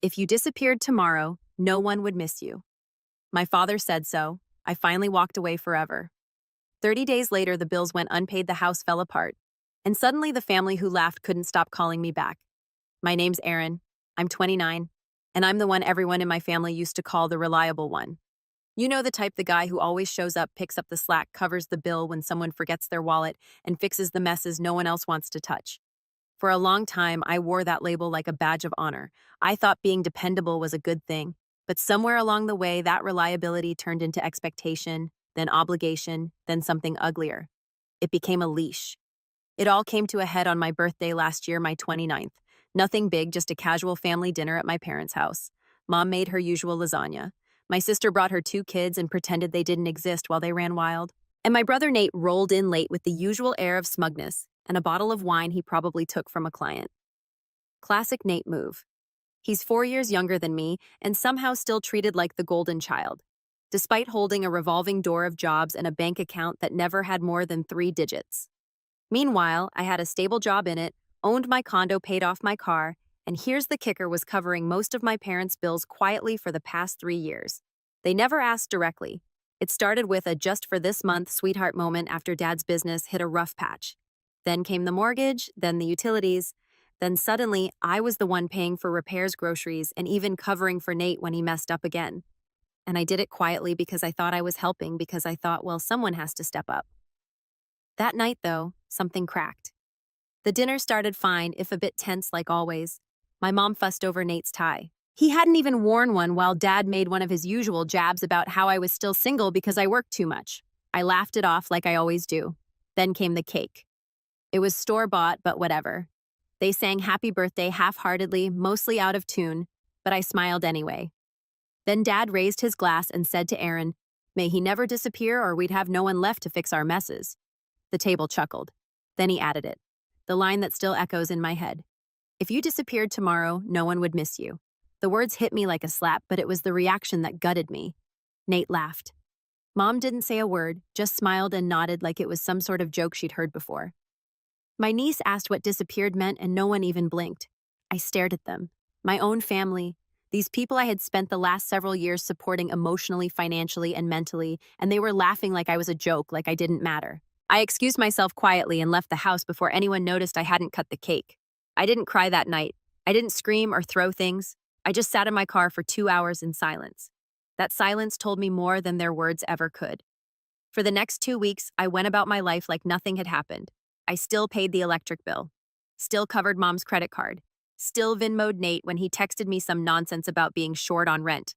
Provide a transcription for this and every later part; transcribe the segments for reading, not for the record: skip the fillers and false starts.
If you disappeared tomorrow, no one would miss you. My father said so. I finally walked away forever. 30 days later, the bills went unpaid, the house fell apart. And suddenly, the family who laughed couldn't stop calling me back. My name's Erin. I'm 29, and I'm the one everyone in my family used to call the reliable one. You know the type, the guy who always shows up, picks up the slack, covers the bill when someone forgets their wallet, and fixes the messes no one else wants to touch. For a long time, I wore that label like a badge of honor. I thought being dependable was a good thing. But somewhere along the way, that reliability turned into expectation, then obligation, then something uglier. It became a leash. It all came to a head on my birthday last year, my 29th. Nothing big, just a casual family dinner at my parents' house. Mom made her usual lasagna. My sister brought her 2 kids and pretended they didn't exist while they ran wild. And my brother Nate rolled in late with the usual air of smugness and a bottle of wine he probably took from a client. Classic Nate move. He's 4 years younger than me and somehow still treated like the golden child, despite holding a revolving door of jobs and a bank account that never had more than 3 digits. Meanwhile, I had a stable job in it, owned my condo, paid off my car, and here's the kicker, was covering most of my parents' bills quietly for the past 3 years. They never asked directly. It started with a just for this month sweetheart moment after Dad's business hit a rough patch. Then came the mortgage, then the utilities. Then suddenly, I was the one paying for repairs, groceries, and even covering for Nate when he messed up again. And I did it quietly because I thought I was helping, because I thought, well, someone has to step up. That night, though, something cracked. The dinner started fine, if a bit tense like always. My mom fussed over Nate's tie. He hadn't even worn one while Dad made one of his usual jabs about how I was still single because I worked too much. I laughed it off like I always do. Then came the cake. It was store-bought, but whatever. They sang happy birthday half-heartedly, mostly out of tune, but I smiled anyway. Then Dad raised his glass and said to Erin, "May he never disappear or we'd have no one left to fix our messes." The table chuckled. Then he added it, the line that still echoes in my head. "If you disappeared tomorrow, no one would miss you." The words hit me like a slap, but it was the reaction that gutted me. Nate laughed. Mom didn't say a word, just smiled and nodded like it was some sort of joke she'd heard before. My niece asked what disappeared meant, and no one even blinked. I stared at them. My own family. These people I had spent the last several years supporting emotionally, financially, and mentally, and they were laughing like I was a joke, like I didn't matter. I excused myself quietly and left the house before anyone noticed I hadn't cut the cake. I didn't cry that night. I didn't scream or throw things. I just sat in my car for 2 hours in silence. That silence told me more than their words ever could. For the next 2 weeks, I went about my life like nothing had happened. I still paid the electric bill, still covered Mom's credit card, still Venmo'd Nate when he texted me some nonsense about being short on rent.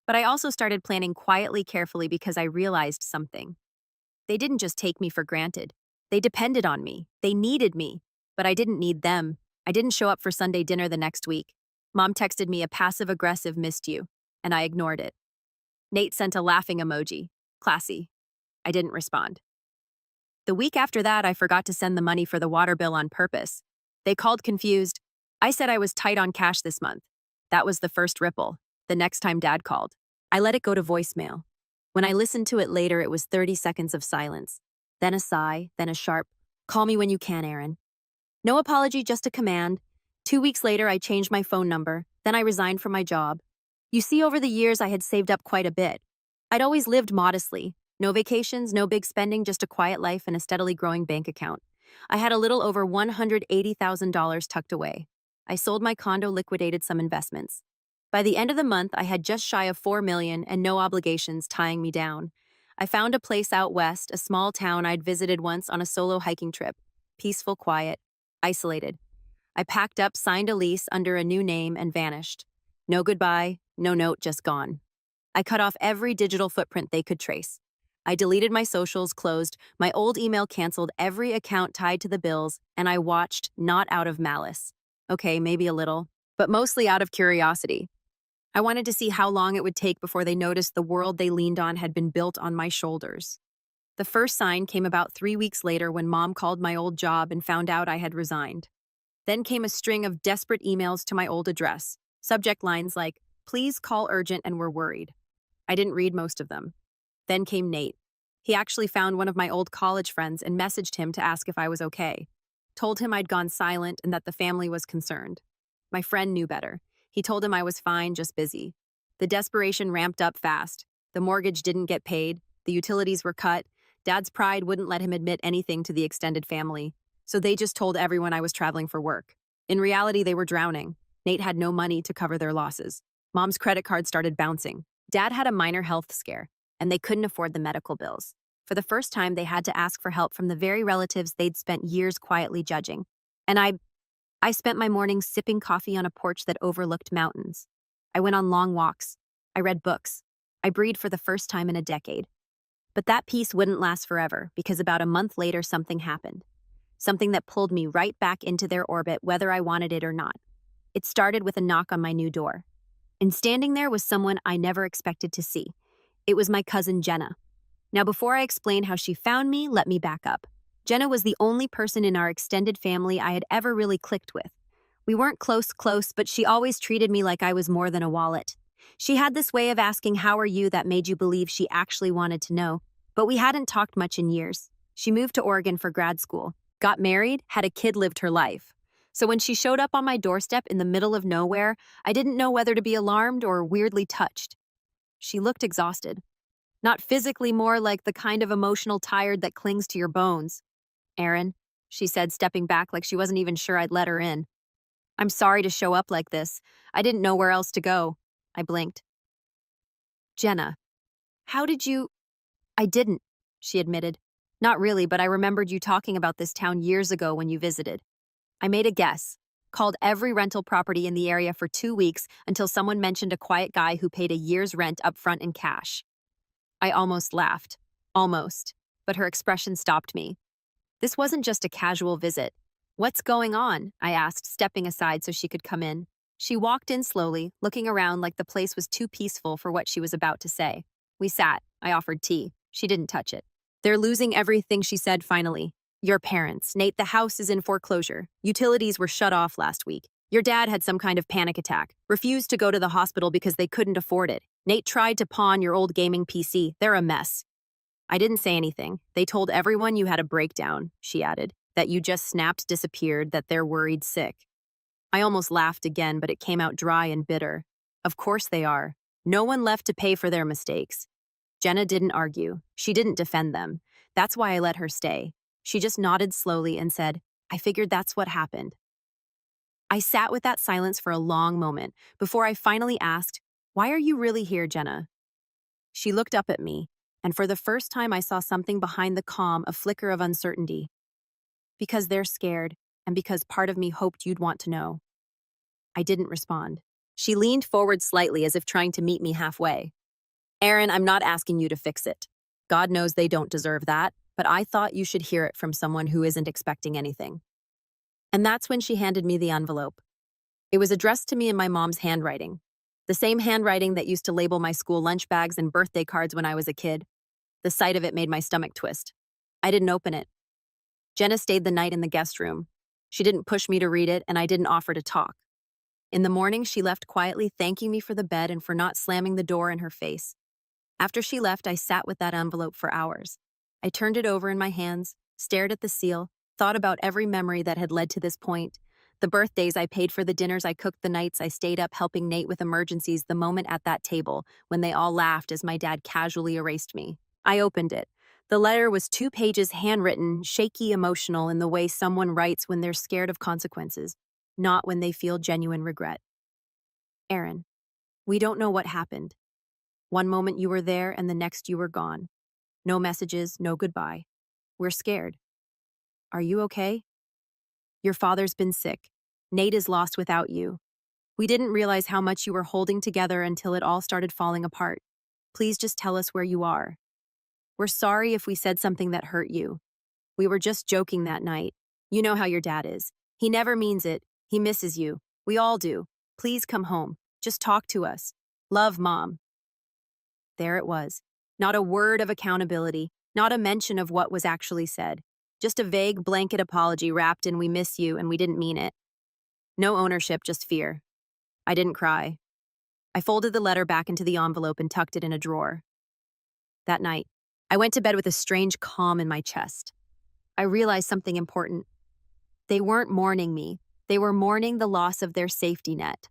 But I also started planning quietly, carefully, because I realized something. They didn't just take me for granted. They depended on me. They needed me. But I didn't need them. I didn't show up for Sunday dinner the next week. Mom texted me a passive-aggressive "missed you," and I ignored it. Nate sent a laughing emoji. Classy. I didn't respond. The week after that, I forgot to send the money for the water bill on purpose. They called confused. I said I was tight on cash this month. That was the first ripple. The next time Dad called, I let it go to voicemail. When I listened to it later, it was 30 seconds of silence. Then a sigh, then a sharp, "Call me when you can, Erin." No apology, just a command. 2 weeks later, I changed my phone number. Then I resigned from my job. You see, over the years, I had saved up quite a bit. I'd always lived modestly. No vacations, no big spending, just a quiet life and a steadily growing bank account. I had a little over $180,000 tucked away. I sold my condo, liquidated some investments. By the end of the month, I had just shy of $4 million and no obligations tying me down. I found a place out west, a small town I'd visited once on a solo hiking trip. Peaceful, quiet, isolated. I packed up, signed a lease under a new name, and vanished. No goodbye, no note, just gone. I cut off every digital footprint they could trace. I deleted my socials, closed, my old email canceled, every account tied to the bills, and I watched, not out of malice. Okay, maybe a little, but mostly out of curiosity. I wanted to see how long it would take before they noticed the world they leaned on had been built on my shoulders. The first sign came about 3 weeks later when Mom called my old job and found out I had resigned. Then came a string of desperate emails to my old address, subject lines like, "Please call urgent and we're worried." I didn't read most of them. Then came Nate. He actually found one of my old college friends and messaged him to ask if I was okay. Told him I'd gone silent and that the family was concerned. My friend knew better. He told him I was fine, just busy. The desperation ramped up fast. The mortgage didn't get paid, the utilities were cut. Dad's pride wouldn't let him admit anything to the extended family, so they just told everyone I was traveling for work. In reality, they were drowning. Nate had no money to cover their losses. Mom's credit card started bouncing. Dad had a minor health scare, and they couldn't afford the medical bills. For the first time, they had to ask for help from the very relatives they'd spent years quietly judging. And I spent my mornings sipping coffee on a porch that overlooked mountains. I went on long walks. I read books. I breathed for the first time in a decade. But that peace wouldn't last forever, because about a month later something happened. Something that pulled me right back into their orbit whether I wanted it or not. It started with a knock on my new door. And standing there was someone I never expected to see. It was my cousin Jenna. Now before I explain how she found me, let me back up. Jenna was the only person in our extended family I had ever really clicked with. We weren't close, but she always treated me like I was more than a wallet. She had this way of asking how are you that made you believe she actually wanted to know, but we hadn't talked much in years. She moved to Oregon for grad school, got married, had a kid, lived her life. So when she showed up on my doorstep in the middle of nowhere, I didn't know whether to be alarmed or weirdly touched. She looked exhausted. Not physically, more like the kind of emotional tired that clings to your bones. "Aaron," she said, stepping back like she wasn't even sure I'd let her in. "I'm sorry to show up like this. I didn't know where else to go." I blinked. "Jenna, how did you—" "I didn't," she admitted. "Not really, but I remembered you talking about this town years ago when you visited. I made a guess, called every rental property in the area for 2 weeks until someone mentioned a quiet guy who paid a year's rent up front in cash." I almost laughed. Almost. But her expression stopped me. This wasn't just a casual visit. "What's going on?" I asked, stepping aside so she could come in. She walked in slowly, looking around like the place was too peaceful for what she was about to say. We sat. I offered tea. She didn't touch it. "They're losing everything," she said finally. "Your parents. Nate, the house is in foreclosure. Utilities were shut off last week. Your dad had some kind of panic attack, refused to go to the hospital because they couldn't afford it. Nate tried to pawn your old gaming PC. They're a mess." I didn't say anything. "They told everyone you had a breakdown," she added, "that you just snapped, disappeared, that they're worried sick." I almost laughed again, but it came out dry and bitter. Of course they are. No one left to pay for their mistakes. Jenna didn't argue. She didn't defend them. That's why I let her stay. She just nodded slowly and said, "I figured that's what happened." I sat with that silence for a long moment before I finally asked, "Why are you really here, Jenna?" She looked up at me, and for the first time I saw something behind the calm, a flicker of uncertainty. "Because they're scared, and because part of me hoped you'd want to know." I didn't respond. She leaned forward slightly as if trying to meet me halfway. "Aaron, I'm not asking you to fix it. God knows they don't deserve that, but I thought you should hear it from someone who isn't expecting anything." And that's when she handed me the envelope. It was addressed to me in my mom's handwriting, the same handwriting that used to label my school lunch bags and birthday cards when I was a kid. The sight of it made my stomach twist. I didn't open it. Jenna stayed the night in the guest room. She didn't push me to read it, and I didn't offer to talk. In the morning, she left quietly, thanking me for the bed and for not slamming the door in her face. After she left, I sat with that envelope for hours. I turned it over in my hands, stared at the seal, thought about every memory that had led to this point. The birthdays I paid for, the dinners I cooked, the nights I stayed up helping Nate with emergencies, the moment at that table when they all laughed as my dad casually erased me. I opened it. The letter was 2 pages, handwritten, shaky, emotional in the way someone writes when they're scared of consequences, not when they feel genuine regret. "Aaron, we don't know what happened. One moment you were there and the next you were gone. No messages, no goodbye. We're scared. Are you okay? Your father's been sick. Nate is lost without you. We didn't realize how much you were holding together until it all started falling apart. Please just tell us where you are. We're sorry if we said something that hurt you. We were just joking that night. You know how your dad is. He never means it. He misses you. We all do. Please come home. Just talk to us. Love, Mom." There it was. Not a word of accountability, not a mention of what was actually said. Just a vague blanket apology wrapped in "we miss you" and we didn't mean it. No ownership, just fear. I didn't cry. I folded the letter back into the envelope and tucked it in a drawer. That night, I went to bed with a strange calm in my chest. I realized something important. They weren't mourning me. They were mourning the loss of their safety net.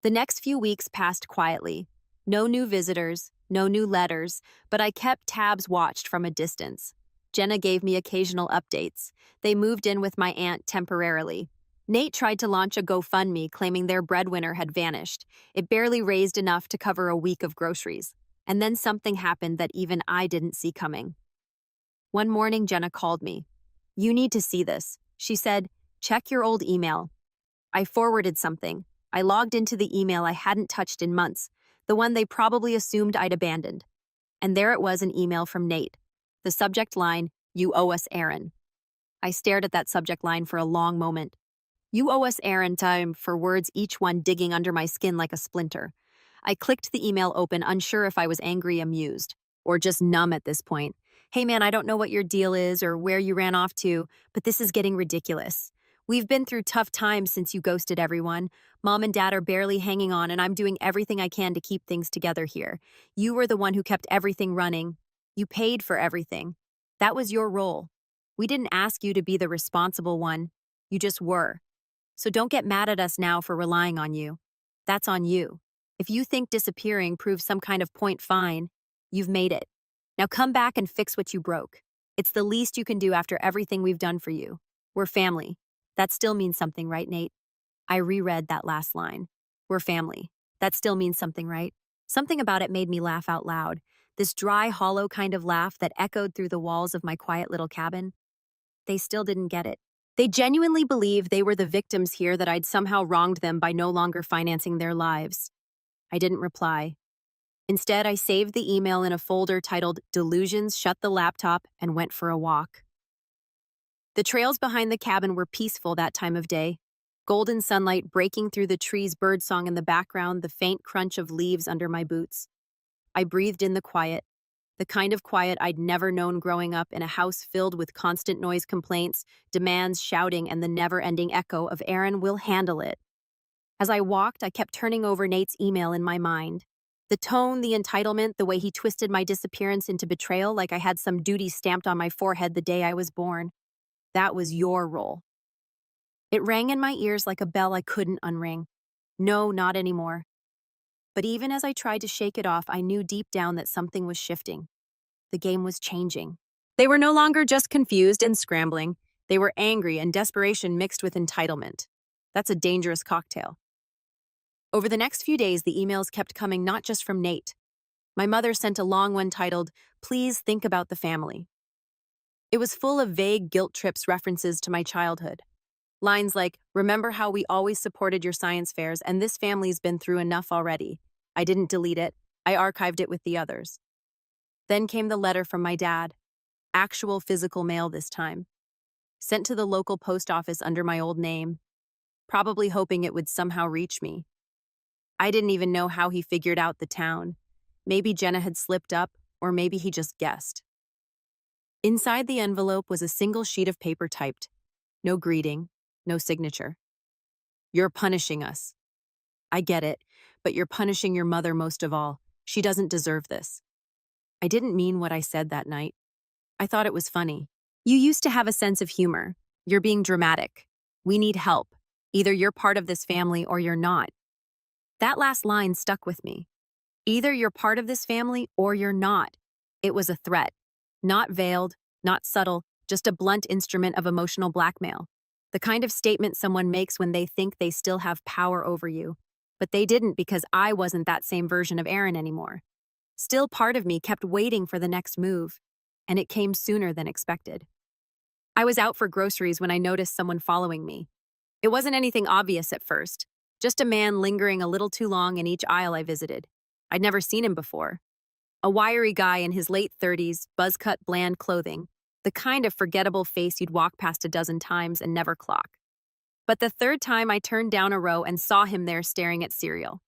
The next few weeks passed quietly. No new visitors, no new letters, but I kept tabs watched from a distance. Jenna gave me occasional updates. They moved in with my aunt temporarily. Nate tried to launch a GoFundMe claiming their breadwinner had vanished. It barely raised enough to cover a week of groceries. And then something happened that even I didn't see coming. One morning, Jenna called me. "You need to see this," she said. "Check your old email." I forwarded something. I logged into the email I hadn't touched in months, the one they probably assumed I'd abandoned. And there it was, an email from Nate. The subject line, "You owe us Aaron." I stared at that subject line for a long moment. "You owe us Aaron" time for words, each one digging under my skin like a splinter. I clicked the email open, unsure if I was angry, amused, or just numb at this point. "Hey man, I don't know what your deal is or where you ran off to, but this is getting ridiculous. We've been through tough times since you ghosted everyone. Mom and Dad are barely hanging on, and I'm doing everything I can to keep things together here. You were the one who kept everything running. You paid for everything. That was your role. We didn't ask you to be the responsible one. You just were. So don't get mad at us now for relying on you. That's on you. If you think disappearing proves some kind of point, fine. You've made it. Now come back and fix what you broke. It's the least you can do after everything we've done for you. We're family. That still means something, right, Nate?" I reread that last line. "We're family. That still means something, right?" Something about it made me laugh out loud. This dry, hollow kind of laugh that echoed through the walls of my quiet little cabin. They still didn't get it. They genuinely believed they were the victims here, that I'd somehow wronged them by no longer financing their lives. I didn't reply. Instead, I saved the email in a folder titled "Delusions," shut the laptop, and went for a walk. The trails behind the cabin were peaceful that time of day. Golden sunlight breaking through the trees, birdsong in the background, the faint crunch of leaves under my boots. I breathed in the quiet, the kind of quiet I'd never known growing up in a house filled with constant noise complaints, demands, shouting, and the never-ending echo of "Aaron, we'll handle it." As I walked, I kept turning over Nate's email in my mind. The tone, the entitlement, the way he twisted my disappearance into betrayal like I had some duty stamped on my forehead the day I was born. That was your role. It rang in my ears like a bell I couldn't unring. No, not anymore. But even as I tried to shake it off, I knew deep down that something was shifting. The game was changing. They were no longer just confused and scrambling. They were angry, and desperation mixed with entitlement. That's a dangerous cocktail. Over the next few days, the emails kept coming, not just from Nate. My mother sent a long one titled, "Please think about the family." It was full of vague guilt trips references to my childhood. Lines like, "Remember how we always supported your science fairs, and this family's been through enough already." I didn't delete it. I archived it with the others. Then came the letter from my dad. Actual physical mail this time. Sent to the local post office under my old name, probably hoping it would somehow reach me. I didn't even know how he figured out the town. Maybe Jenna had slipped up, or maybe he just guessed. Inside the envelope was a single sheet of paper typed. No greeting, no signature. "You're punishing us. I get it, but you're punishing your mother most of all. She doesn't deserve this." I didn't mean what I said that night. I thought it was funny. "You used to have a sense of humor. You're being dramatic. We need help. Either you're part of this family or you're not." That last line stuck with me. Either you're part of this family or you're not. It was a threat. Not veiled, not subtle, just a blunt instrument of emotional blackmail. The kind of statement someone makes when they think they still have power over you. But they didn't, because I wasn't that same version of Aaron anymore. Still, part of me kept waiting for the next move, and it came sooner than expected. I was out for groceries when I noticed someone following me. It wasn't anything obvious at first, just a man lingering a little too long in each aisle I visited. I'd never seen him before. A wiry guy in his late 30s, buzz-cut, bland clothing, the kind of forgettable face you'd walk past a dozen times and never clock. But the third time I turned down a row and saw him there staring at cereal.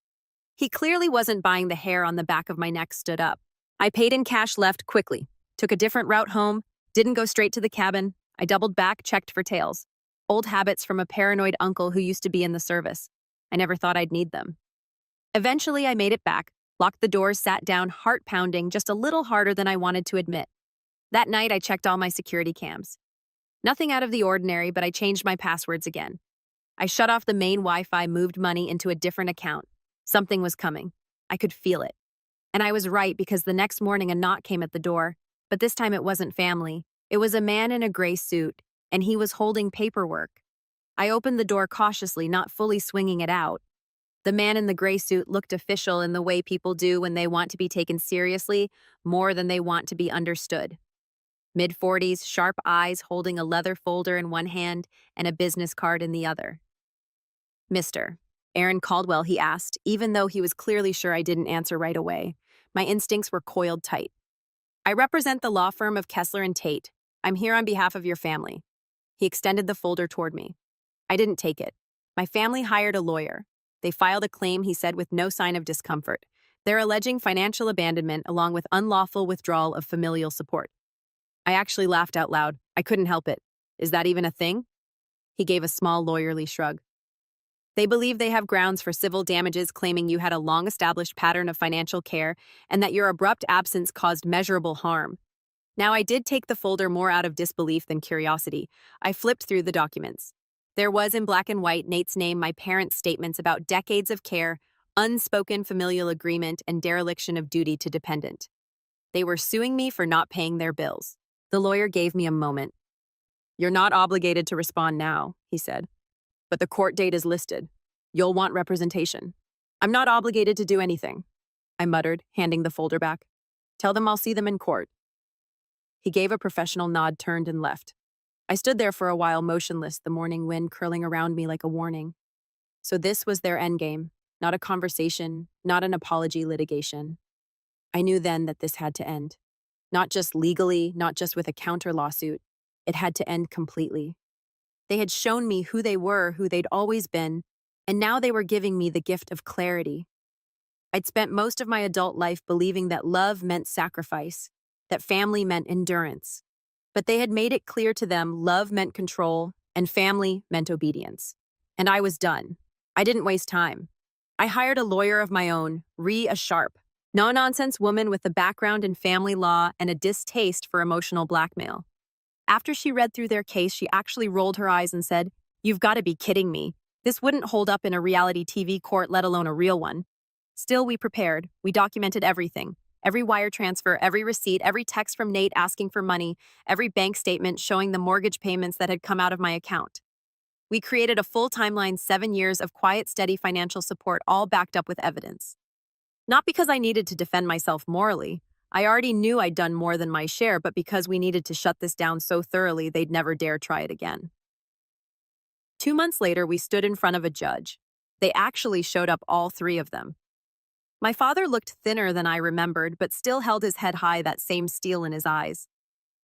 He clearly wasn't buying the hair on the back of my neck stood up. I paid in cash, left quickly, took a different route home, didn't go straight to the cabin. I doubled back, checked for tails. Old habits from a paranoid uncle who used to be in the service. I never thought I'd need them. Eventually, I made it back, locked the doors, sat down, heart pounding, just a little harder than I wanted to admit. That night, I checked all my security cams. Nothing out of the ordinary, but I changed my passwords again. I shut off the main Wi-Fi, moved money into a different account. Something was coming. I could feel it. And I was right because the next morning a knock came at the door, but this time it wasn't family. It was a man in a gray suit, and he was holding paperwork. I opened the door cautiously, not fully swinging it out. The man in the gray suit looked official in the way people do when they want to be taken seriously more than they want to be understood. Mid-40s, sharp eyes, holding a leather folder in one hand and a business card in the other. Mr. Aaron Caldwell, he asked, even though he was clearly sure I didn't answer right away. My instincts were coiled tight. I represent the law firm of Kessler and Tate. I'm here on behalf of your family. He extended the folder toward me. I didn't take it. My family hired a lawyer. They filed a claim, he said, with no sign of discomfort. They're alleging financial abandonment along with unlawful withdrawal of familial support. I actually laughed out loud. I couldn't help it. Is that even a thing? He gave a small lawyerly shrug. They believe they have grounds for civil damages, claiming you had a long-established pattern of financial care and that your abrupt absence caused measurable harm. Now, I did take the folder more out of disbelief than curiosity. I flipped through the documents. There was in black and white Nate's name, my parents' statements about decades of care, unspoken familial agreement, and dereliction of duty to dependent. They were suing me for not paying their bills. The lawyer gave me a moment. You're not obligated to respond now, he said. But the court date is listed. You'll want representation. I'm not obligated to do anything, I muttered, handing the folder back. Tell them I'll see them in court. He gave a professional nod, turned, and left. I stood there for a while, motionless, the morning wind curling around me like a warning. So this was their endgame, not a conversation, not an apology litigation. I knew then that this had to end. Not just legally, not just with a counter lawsuit. It had to end completely. They had shown me who they were, who they'd always been, and now they were giving me the gift of clarity. I'd spent most of my adult life believing that love meant sacrifice, that family meant endurance. But they had made it clear to them love meant control and family meant obedience. And I was done. I didn't waste time. I hired a lawyer of my own, a sharp, no-nonsense woman with a background in family law and a distaste for emotional blackmail. After she read through their case, she actually rolled her eyes and said, "You've got to be kidding me. This wouldn't hold up in a reality TV court, let alone a real one." Still, we prepared. We documented everything. Every wire transfer, every receipt, every text from Nate asking for money, every bank statement showing the mortgage payments that had come out of my account. We created a full timeline, 7 years of quiet, steady financial support, all backed up with evidence. Not because I needed to defend myself morally. I already knew I'd done more than my share, but because we needed to shut this down so thoroughly they'd never dare try it again. 2 months later, we stood in front of a judge. They actually showed up, all three of them. My father looked thinner than I remembered, but still held his head high, that same steel in his eyes.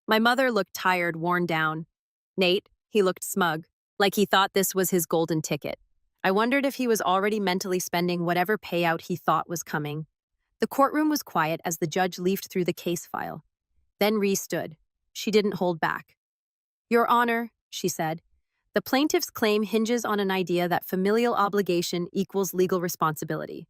My mother looked tired, worn down. Nate, he looked smug, like he thought this was his golden ticket. I wondered if he was already mentally spending whatever payout he thought was coming. The courtroom was quiet as the judge leafed through the case file. Then Ree stood. She didn't hold back. "Your Honor," she said, "the plaintiff's claim hinges on an idea that familial obligation equals legal responsibility.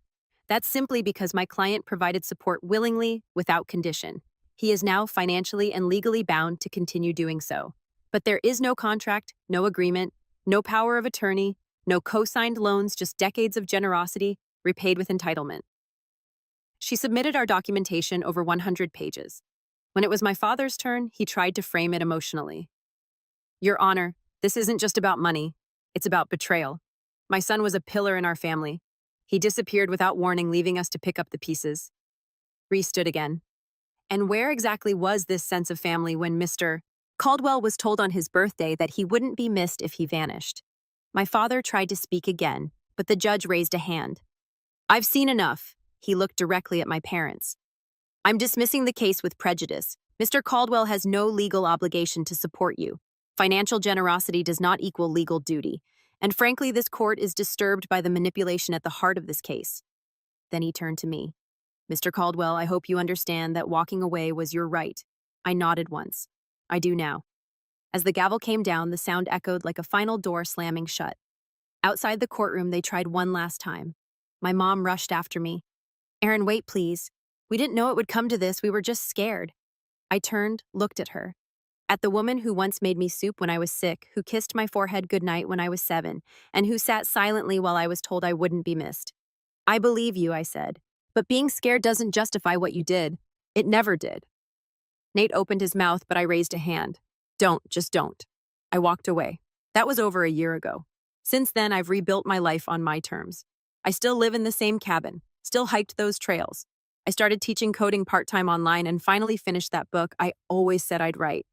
That's simply because my client provided support willingly, without condition. He is now financially and legally bound to continue doing so. But there is no contract, no agreement, no power of attorney, no co-signed loans, just decades of generosity, repaid with entitlement." She submitted our documentation, over 100 pages. When it was my father's turn, he tried to frame it emotionally. "Your Honor, this isn't just about money. It's about betrayal. My son was a pillar in our family. He disappeared without warning, leaving us to pick up the pieces." Ree stood again. And where exactly was this sense of family when Mr. Caldwell was told on his birthday that he wouldn't be missed if he vanished? My father tried to speak again, but the judge raised a hand. "I've seen enough." He looked directly at my parents. "I'm dismissing the case with prejudice. Mr. Caldwell has no legal obligation to support you. Financial generosity does not equal legal duty. And frankly, this court is disturbed by the manipulation at the heart of this case." Then he turned to me. "Mr. Caldwell, I hope you understand that walking away was your right." I nodded once. "I do now." As the gavel came down, the sound echoed like a final door slamming shut. Outside the courtroom, they tried one last time. My mom rushed after me. "Aaron, wait, please. We didn't know it would come to this. We were just scared." I turned, looked at her. At the woman who once made me soup when I was sick, who kissed my forehead goodnight when I was 7, and who sat silently while I was told I wouldn't be missed. I believe you, I said. But being scared doesn't justify what you did. It never did. Nate opened his mouth, but I raised a hand. Don't, just don't. I walked away. That was over a year ago. Since then, I've rebuilt my life on my terms. I still live in the same cabin, still hiked those trails. I started teaching coding part-time online and finally finished that book I always said I'd write.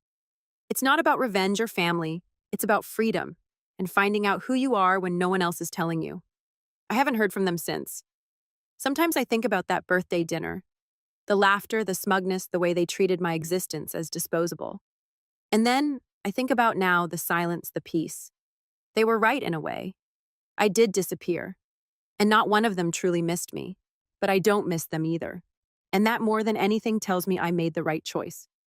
It's not about revenge or family. It's about freedom and finding out who you are when no one else is telling you. I haven't heard from them since. Sometimes I think about that birthday dinner. The laughter, the smugness, the way they treated my existence as disposable. And then I think about now the silence, the peace. They were right in a way. I did disappear. And not one of them truly missed me. But I don't miss them either. And that more than anything tells me I made the right choice.